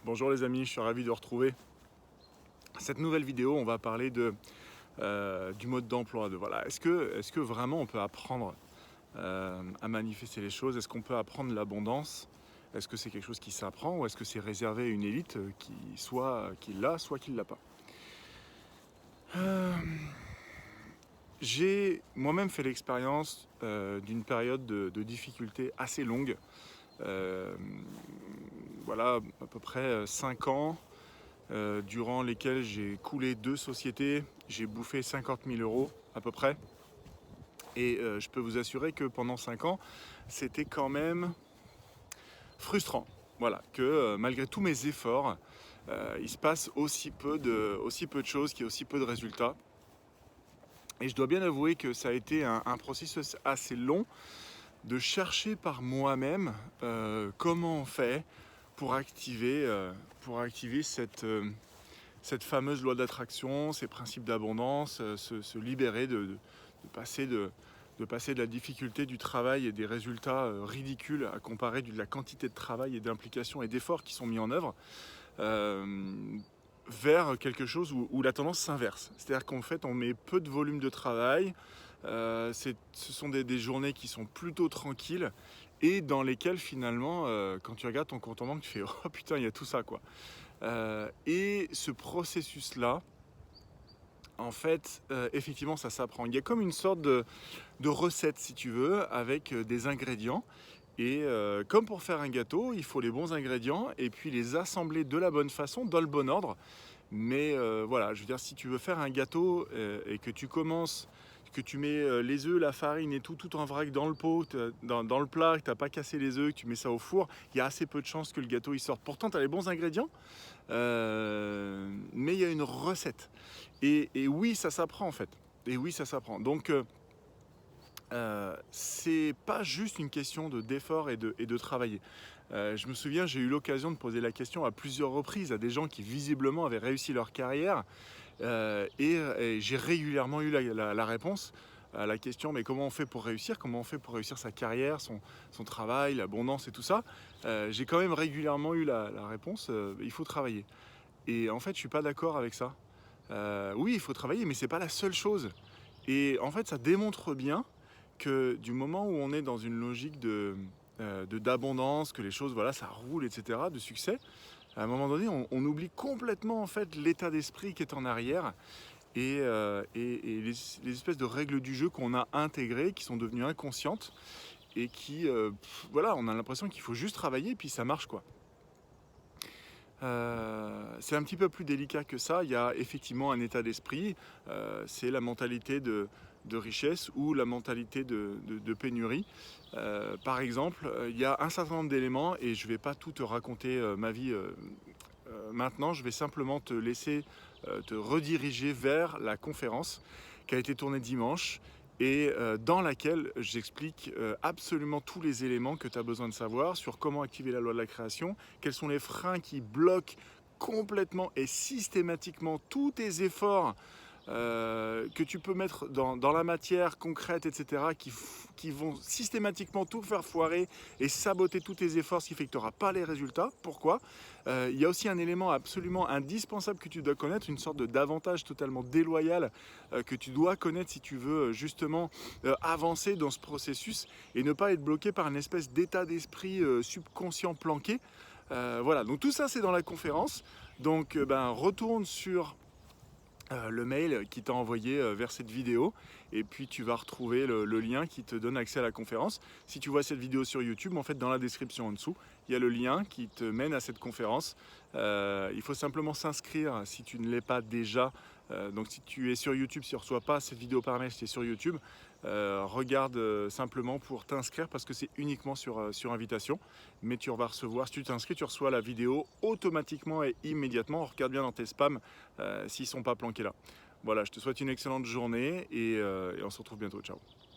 Bonjour les amis, je suis ravi de retrouver cette nouvelle vidéo. On va parler du mode d'emploi. Voilà. Est-ce que vraiment on peut apprendre à manifester les choses? Est-ce qu'on peut apprendre l'abondance? Est-ce que c'est quelque chose qui s'apprend ou est-ce que c'est réservé à une élite qui l'a, soit qui ne l'a pas? Euh, J'ai moi-même fait l'expérience d'une période de difficulté assez longue. Euh, voilà, à peu près 5 ans. Durant lesquels j'ai coulé 2 sociétés, j'ai bouffé 50 000 euros à peu près. Et je peux vous assurer que pendant 5 ans, c'était quand même frustrant. Voilà, que malgré tous mes efforts, il se passe aussi peu de choses, qu'il y ait aussi peu de résultats. Et je dois bien avouer que ça a été un processus assez long de chercher par moi-même comment on fait pour activer cette fameuse loi d'attraction, ces principes d'abondance, se libérer de passer de la difficulté du travail et des résultats ridicules à comparer de la quantité de travail et d'implication et d'efforts qui sont mis en œuvre, euh, vers quelque chose où la tendance s'inverse. C'est-à-dire qu'en fait, on met peu de volume de travail, ce sont des journées qui sont plutôt tranquilles et dans lesquelles finalement, quand tu regardes ton compte en banque, tu fais « Oh putain, il y a tout ça quoi ». Et ce processus-là, en fait, effectivement, ça s'apprend. Il y a comme une sorte de recette, si tu veux, avec des ingrédients. Et comme pour faire un gâteau, il faut les bons ingrédients et puis les assembler de la bonne façon, dans le bon ordre. Mais voilà, je veux dire, si tu veux faire un gâteau et que tu commences, que tu mets les œufs, la farine et tout en vrac dans le pot, dans le plat, que tu n'as pas cassé les œufs, que tu mets ça au four, il y a assez peu de chances que le gâteau il sorte. Pourtant, tu as les bons ingrédients, mais il y a une recette. Et oui, ça s'apprend en fait. Et oui, ça s'apprend. Donc, c'est pas juste une question d'effort et de travailler. Je me souviens, j'ai eu l'occasion de poser la question à plusieurs reprises à des gens qui visiblement avaient réussi leur carrière et j'ai régulièrement eu la réponse à la question mais comment on fait pour réussir? Comment on fait pour réussir sa carrière, son travail, l'abondance et tout ça? J'ai quand même régulièrement eu la réponse il faut travailler. Et en fait, je suis pas d'accord avec ça. Oui, il faut travailler, mais c'est pas la seule chose. Et en fait, ça démontre bien que du moment où on est dans une logique d'abondance, que les choses, voilà, ça roule, etc., de succès, à un moment donné, on oublie complètement en fait l'état d'esprit qui est en arrière et les espèces de règles du jeu qu'on a intégrées, qui sont devenues inconscientes et qui, voilà, on a l'impression qu'il faut juste travailler et puis ça marche quoi. C'est un petit peu plus délicat que ça. Il y a effectivement un état d'esprit. C'est la mentalité de richesse ou la mentalité de pénurie. Par exemple, il y a un certain nombre d'éléments et je ne vais pas tout te raconter ma vie maintenant. Je vais simplement te laisser te rediriger vers la conférence qui a été tournée dimanche et dans laquelle j'explique absolument tous les éléments que tu as besoin de savoir sur comment activer la loi de la création, quels sont les freins qui bloquent complètement et systématiquement tous tes efforts que tu peux mettre dans la matière concrète, etc., qui vont systématiquement tout faire foirer et saboter tous tes efforts, ce qui fait que tu n'auras pas les résultats. Pourquoi? Il y a aussi un élément absolument indispensable que tu dois connaître, une sorte d'avantage totalement déloyal que tu dois connaître si tu veux justement avancer dans ce processus et ne pas être bloqué par une espèce d'état d'esprit subconscient planqué. Voilà, donc tout ça c'est dans la conférence. Donc retourne sur le mail qui t'a envoyé vers cette vidéo et puis tu vas retrouver le lien qui te donne accès à la conférence. Si tu vois cette vidéo sur YouTube, en fait dans la description en dessous, il y a le lien qui te mène à cette conférence. Il faut simplement s'inscrire si tu ne l'es pas déjà. Donc si tu es sur YouTube, si tu ne reçois pas cette vidéo par mail, si tu es sur YouTube, regarde simplement pour t'inscrire parce que c'est uniquement sur invitation. Mais tu vas recevoir, si tu t'inscris, tu reçois la vidéo automatiquement et immédiatement. Regarde bien dans tes spams s'ils ne sont pas planqués là. Voilà, je te souhaite une excellente journée et on se retrouve bientôt. Ciao.